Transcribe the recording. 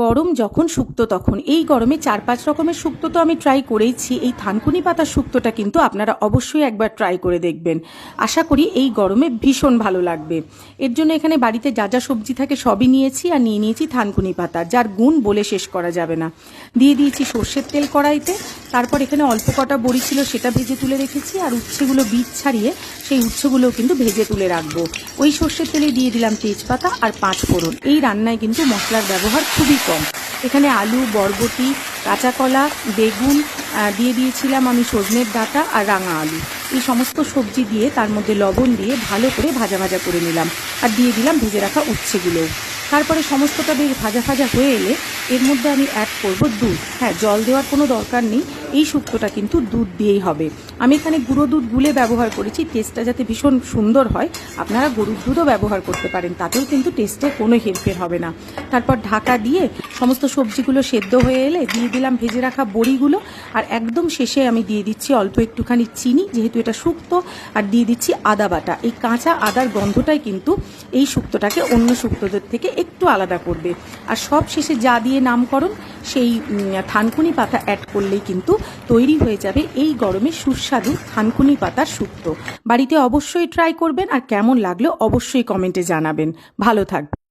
গরম যখন শুক্তো তখন। এই গরমে 4-5 রকমের শুক্তো তো আমি ট্রাই করেইছি। এই থানকুনি পাতার শুক্তোটা কিন্তু আপনারা অবশ্যই একবার ট্রাই করে দেখবেন। আশা করি এই গরমে ভীষণ ভালো লাগবে। এর জন্য এখানে বাড়িতে যা যা সবজি থাকে সবই নিয়েছি, আর নিয়ে নিয়েছি থানকুনি পাতা, যার গুণ বলে শেষ করা যাবে না। দিয়ে দিয়েছি সর্ষের তেল কড়াইতে। তারপর এখানে অল্প কটা বড়ি ছিল, সেটা ভেজে তুলে রেখেছি, আর উচ্ছেগুলো বীজ ছাড়িয়ে সেই উচ্ছেগুলোও কিন্তু ভেজে তুলে রাখবো। ওই সর্ষের তেলে দিয়ে দিলাম তেজপাতা আর 5 ফোড়ন। এই রান্নায় কিন্তু মশলার ব্যবহার খুবই কম। এখানে আলু, বরবটি, কাঁচা কলা, বেগুন দিয়ে দিয়েছিলাম আমি, সজনের ডাঁটা আর রাঙা আলু। এই সমস্ত সবজি দিয়ে তার মধ্যে লবণ দিয়ে ভালো করে ভাজা ভাজা করে নিলাম, আর দিয়ে দিলাম ভেজে রাখা উচ্ছেগুলোও। তারপরে সমস্তটা বেশ ভাজা ভাজা হয়ে এলে এর মধ্যে আমি অ্যাড করব দুধ। হ্যাঁ, জল দেওয়ার কোনো দরকার নেই, এই শুক্তোটা কিন্তু দুধ দিয়েই হবে। আমি এখানে গুঁড়ো দুধ গুলে ব্যবহার করেছি, টেস্টটা যাতে ভীষণ সুন্দর হয়। আপনারা গরুর দুধও ব্যবহার করতে পারেন, তাতেও কিন্তু টেস্টে কোনো হেরফের হবে না। তারপর ঢাকা দিয়ে সমস্ত সবজিগুলো সেদ্ধ হয়ে এলে দিয়ে দিলাম ভেজে রাখা বড়িগুলো, আর একদম শেষে আমি দিয়ে দিচ্ছি অল্প একটুখানি চিনি, যেহেতু এটা শুক্তো, আর দিয়ে দিচ্ছি আদা বাটা। এই কাঁচা আদার গন্ধটাই কিন্তু এই শুক্তোটাকে অন্য শুক্তোদের থেকে একটু আলাদা করবে। আর সব শেষে যা দিয়ে নামকরণ, সেই থানকুনি পাতা অ্যাড করলেই কিন্তু তৈরি হয়ে যাবে এই গরমে সুস্বাদু থানকুনি পাতার শুক্তো। বাড়িতে অবশ্যই ট্রাই করবেন, আর কেমন লাগলো অবশ্যই কমেন্টে জানাবেন। ভালো থাকবেন।